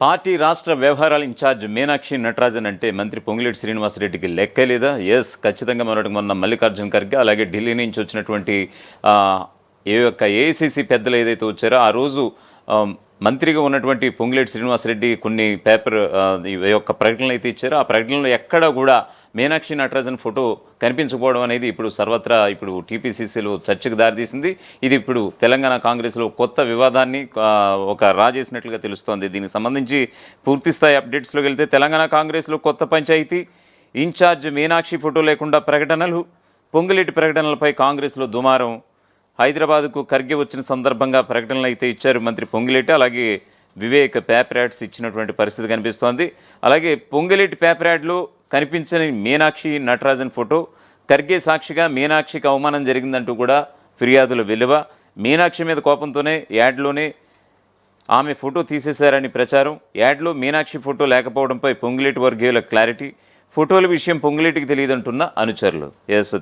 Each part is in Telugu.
పార్టీ రాష్ట్ర వ్యవహారాల ఇన్ఛార్జ్ మీనాక్షి నటరాజన్ అంటే మంత్రి పొంగులేటి శ్రీనివాసరెడ్డికి లెక్కే లేదా? ఖచ్చితంగా మొన్న మల్లికార్జున ఖర్గే అలాగే ఢిల్లీ నుంచి వచ్చినటువంటి ఆ, ఏఐసిసి పెద్దలు ఏదైతే వచ్చారో ఆ రోజు ఆ, మంత్రిగా ఉన్నటువంటి పొంగులేటి శ్రీనివాసరెడ్డి కొన్ని ఈ యొక్క ప్రకటనలు అయితే ఇచ్చారో ఆ ప్రకటనలో ఎక్కడ కూడా మీనాక్షి నటరాజన్ ఫోటో కనిపించకపోవడం అనేది ఇప్పుడు సర్వత్రా ఇప్పుడు టీపీసీసీలో చర్చకు దారితీసింది. ఇది ఇప్పుడు తెలంగాణ కాంగ్రెస్లో కొత్త వివాదాన్ని ఒక రాజేసినట్లుగా తెలుస్తోంది. దీనికి సంబంధించి పూర్తిస్థాయి అప్డేట్స్లోకి వెళ్తే తెలంగాణ కాంగ్రెస్లో కొత్త పంచాయతీ, ఇన్ఛార్జ్ మీనాక్షి ఫోటో లేకుండా ప్రకటనలు, పొంగులేటి ప్రకటనలపై కాంగ్రెస్లో దుమారం. హైదరాబాద్కు ఖర్గే వచ్చిన సందర్భంగా ప్రకటనలు అయితే ఇచ్చారు మంత్రి పొంగులేటి. అలాగే వివేక్ పేపర్ యాడ్స్ ఇచ్చినటువంటి పరిస్థితి కనిపిస్తోంది. అలాగే పొంగులేటి పేపర్ యాడ్లో కనిపించని మీనాక్షి నటరాజన్ ఫోటో, ఖర్గే సాక్షిగా మీనాక్షికి అవమానం జరిగిందంటూ కూడా ఫిర్యాదుల వెలువ. మీనాక్షి మీద కోపంతోనే యాడ్లోనే ఆమె ఫోటో తీసేశారని ప్రచారం. యాడ్లో మీనాక్షి ఫోటో లేకపోవడంపై పొంగులేటి వర్గీయుల క్లారిటీ. ఫోటోల విషయం పొంగులేటికి తెలియదంటున్న అనుచరులు.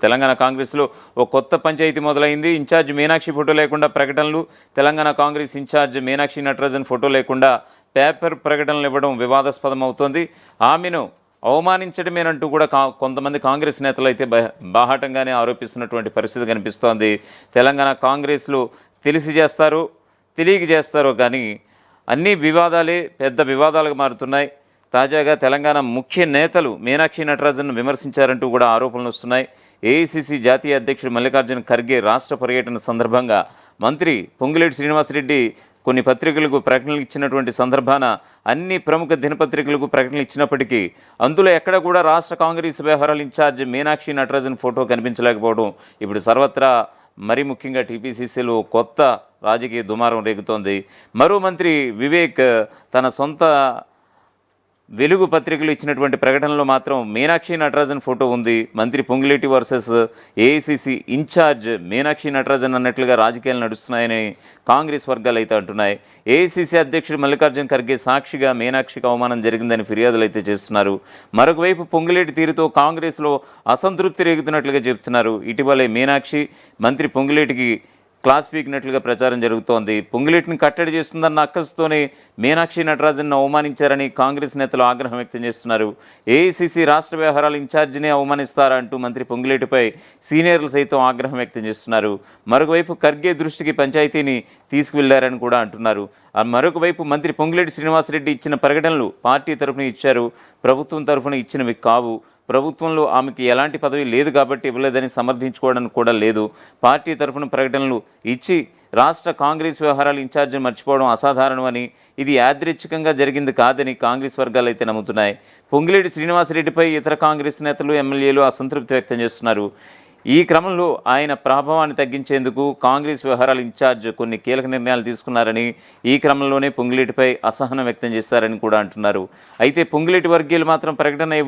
తెలంగాణ కాంగ్రెస్లో ఒక కొత్త పంచాయతీ మొదలైంది. ఇన్ఛార్జ్ మీనాక్షి ఫోటో లేకుండా ప్రకటనలు. తెలంగాణ కాంగ్రెస్ ఇన్ఛార్జ్ మీనాక్షి నటరాజన్ ఫోటో లేకుండా పేపర్ ప్రకటనలు ఇవ్వడం వివాదాస్పదం అవుతోంది. ఆమెను అవమానించడమేనంటూ కూడా కొంతమంది కాంగ్రెస్ నేతలు అయితే బాహాటంగానే ఆరోపిస్తున్నటువంటి పరిస్థితి కనిపిస్తోంది. తెలంగాణ కాంగ్రెస్లో తెలిసి చేస్తారో తెలియక చేస్తారో కానీ అన్ని వివాదాలే పెద్ద వివాదాలుగా మారుతున్నాయి. తాజాగా తెలంగాణ ముఖ్య నేతలు మీనాక్షి నటరాజన్ను విమర్శించారంటూ కూడా ఆరోపణలు వస్తున్నాయి. ఏఐసిసి జాతీయ అధ్యక్షుడు మల్లికార్జున ఖర్గే రాష్ట్ర పర్యటన సందర్భంగా మంత్రి పొంగులేటి శ్రీనివాసరెడ్డి కొన్ని పత్రికలకు ప్రకటనలు ఇచ్చినటువంటి సందర్భాన అన్ని ప్రముఖ దినపత్రికలకు ప్రకటనలు ఇచ్చినప్పటికీ అందులో ఎక్కడ కూడా రాష్ట్ర కాంగ్రెస్ వ్యవహారాల ఇన్ఛార్జ్ మీనాక్షి నటరాజన్ ఫోటో కనిపించలేకపోవడం ఇప్పుడు సర్వత్రా మరీ ముఖ్యంగా టీపీసీసీలో కొత్త రాజకీయ దుమారం రేగుతోంది. మరో మంత్రి వివేక్ తన సొంత వెలుగు పత్రికలు ఇచ్చినటువంటి ప్రకటనలో మాత్రం మీనాక్షి నటరాజన్ ఫోటో ఉంది. మంత్రి Ponguleti versus A I C C incharge Meenakshi Natarajan అన్నట్లుగా రాజకీయాలు నడుస్తున్నాయని కాంగ్రెస్ వర్గాలు అయితే అంటున్నాయి. ఏఐసిసి అధ్యక్షుడు మల్లికార్జున ఖర్గే సాక్షిగా మీనాక్షికి అవమానం జరిగిందని ఫిర్యాదులు అయితే చేస్తున్నారు. మరొక వైపు పొంగులేటి తీరుతో కాంగ్రెస్లో అసంతృప్తి రేగుతున్నట్లుగా చెబుతున్నారు. ఇటీవలే మీనాక్షి మంత్రి పొంగులేటికి క్లాస్ పీకినట్లుగా ప్రచారం జరుగుతోంది. పొంగులేటిని కట్టడి చేస్తుందన్న అక్కసుతోనే మీనాక్షి నటరాజన్ను అవమానించారని కాంగ్రెస్ నేతలు ఆగ్రహం వ్యక్తం చేస్తున్నారు. ఏఐసిసి రాష్ట్ర వ్యవహారాల ఇన్ఛార్జినే అవమానిస్తారా అంటూ మంత్రి పొంగులేటిపై సీనియర్లు సైతం ఆగ్రహం వ్యక్తం చేస్తున్నారు. మరొకవైపు ఖర్గే దృష్టికి పంచాయతీని తీసుకువెళ్లారని కూడా అంటున్నారు. మరొకవైపు మంత్రి పొంగులేటి శ్రీనివాసరెడ్డి ఇచ్చిన ప్రకటనలు పార్టీ తరఫున ఇచ్చారు, ప్రభుత్వం తరఫున ఇచ్చినవి కావు. ప్రభుత్వంలో ఆమెకి ఎలాంటి పదవి లేదు కాబట్టి ఇవ్వలేదని సమర్థించుకోవడానికి కూడా లేదు. పార్టీ తరఫున ప్రకటనలు ఇచ్చి రాష్ట్ర కాంగ్రెస్ వ్యవహారాల ఇన్ఛార్జిని మర్చిపోవడం అసాధారణమని, ఇది యాదృచ్ఛికంగా జరిగింది కాదని కాంగ్రెస్ వర్గాలు అయితే నమ్ముతున్నాయి. పొంగులేటి శ్రీనివాసరెడ్డిపై ఇతర కాంగ్రెస్ నేతలు, ఎమ్మెల్యేలు అసంతృప్తి వ్యక్తం చేస్తున్నారు. ఈ క్రమంలో ఆయన ప్రభావాన్ని తగ్గించేందుకు కాంగ్రెస్ వ్యవహారాల ఇన్ఛార్జ్ కొన్ని కీలక నిర్ణయాలు తీసుకున్నారని, ఈ క్రమంలోనే పొంగులేటిపై అసహనం వ్యక్తం చేశారని కూడా అంటున్నారు. అయితే పొంగులేటి వర్గీయులు మాత్రం ప్రకటన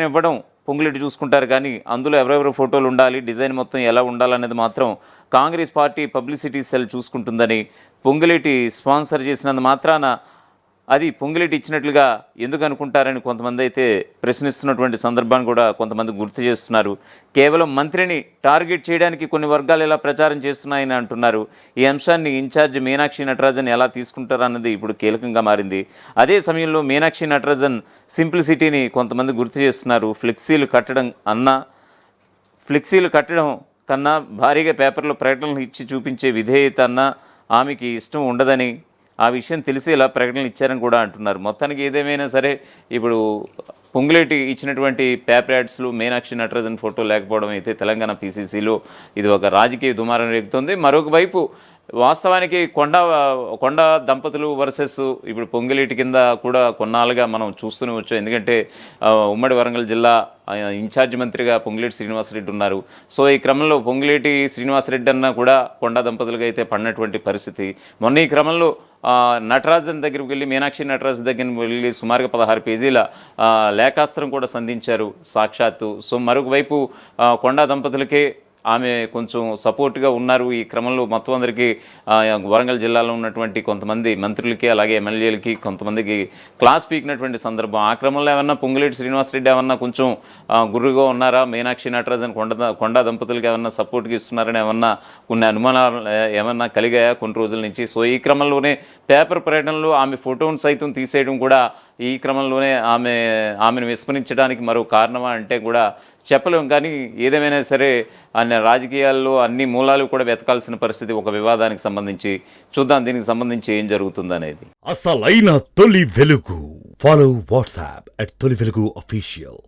ఇవ్వడం పొంగులేటి చూసుకుంటారు కానీ అందులో ఎవరెవరు ఫోటోలు ఉండాలి, డిజైన్ మొత్తం ఎలా ఉండాలనేది మాత్రం కాంగ్రెస్ పార్టీ పబ్లిసిటీ సెల్ చూసుకుంటుందని, పొంగులేటి స్పాన్సర్ చేసినందు మాత్రాన అది పొంగులేటి ఇచ్చినట్లుగా ఎందుకు అనుకుంటారని కొంతమంది అయితే ప్రశ్నిస్తున్నటువంటి సందర్భాన్ని కూడా కొంతమంది గుర్తు చేస్తున్నారు. కేవలం మంత్రిని టార్గెట్ చేయడానికి కొన్ని వర్గాలు ఎలా ప్రచారం చేస్తున్నాయని అంటున్నారు. ఈ అంశాన్ని ఇన్ఛార్జ్ మీనాక్షి నటరాజన్ ఎలా తీసుకుంటారన్నది ఇప్పుడు కీలకంగా మారింది. అదే సమయంలో మీనాక్షి నటరాజన్ సింప్లిసిటీని కొంతమంది గుర్తు చేస్తున్నారు. ఫ్లెక్సీలు కట్టడం కన్నా భారీగా పేపర్లో ప్రకటనలు ఇచ్చి చూపించే విధేయత అన్నా ఆమెకి ఇష్టం ఉండదని, ఆ విషయం తెలిసి ఇలా ప్రకటనలు ఇచ్చారని కూడా అంటున్నారు. మొత్తానికి ఏదేమైనా సరే ఇప్పుడు పొంగులేటి ఇచ్చినటువంటి పేపర్ యాడ్స్లో మీనాక్షి నటరాజన్ ఫోటో లేకపోవడం అయితే తెలంగాణ పీసీసీలో ఇది ఒక రాజకీయ దుమారం రేగుతుంది. మరొక వైపు వాస్తవానికి కొండ దంపతులు వర్సెస్ ఇప్పుడు పొంగులేటి కింద కూడా కొన్నాళ్ళుగా మనం చూస్తూనే వచ్చాం. ఎందుకంటే ఉమ్మడి వరంగల్ జిల్లా ఇన్ఛార్జ్ మంత్రిగా పొంగులేటి శ్రీనివాసరెడ్డి ఉన్నారు. సో ఈ క్రమంలో పొంగులేటి శ్రీనివాసరెడ్డి అన్న కూడా కొండ దంపతులుగా అయితే పడినటువంటి పరిస్థితి. మొన్న ఈ క్రమంలో నటరాజన్ దగ్గరికి వెళ్ళి మీనాక్షి నటరాజన్ దగ్గరికి వెళ్ళి సుమారుగా 16 పేజీల లేఖాస్త్రం కూడా సంధించారు సాక్షాత్తు. సో మరొక వైపు కొండ దంపతులకే ఆమె కొంచెం సపోర్ట్గా ఉన్నారు. ఈ క్రమంలో మొత్తం అందరికీ వరంగల్ జిల్లాలో ఉన్నటువంటి కొంతమంది మంత్రులకి అలాగే ఎమ్మెల్యేలకి కొంతమందికి క్లాస్ పీకినటువంటి సందర్భం. ఆ క్రమంలో ఏమన్నా పొంగులేటి శ్రీనివాసరెడ్డి ఏమన్నా కొంచెం గుర్రుగా ఉన్నారా? మీనాక్షి నటరాజన్ కొండా దంపతులకి ఏమన్నా సపోర్ట్గా ఇస్తున్నారని ఏమన్నా కొన్ని అనుమానాలు ఏమన్నా కలిగాయా కొన్ని రోజుల నుంచి? సో ఈ క్రమంలోనే పేపర్ పర్యటనలో ఆమె ఫోటోను సైతం తీసేయడం కూడా ఈ క్రమంలోనే ఆమెను విస్మరించడానికి మరో కారణమా అంటే కూడా చెప్పలేం. కానీ ఏదేమైనా సరే అన్ని రాజకీయాల్లో అన్ని మూలాలు కూడా వెతకాల్సిన పరిస్థితి ఒక వివాదానికి సంబంధించి. చూద్దాం దీనికి సంబంధించి ఏం జరుగుతుందనేది. అసలైన తొలి వెలుగు. ఫాలో వాట్సాప్ @తొలి వెలుగు అఫీషియల్.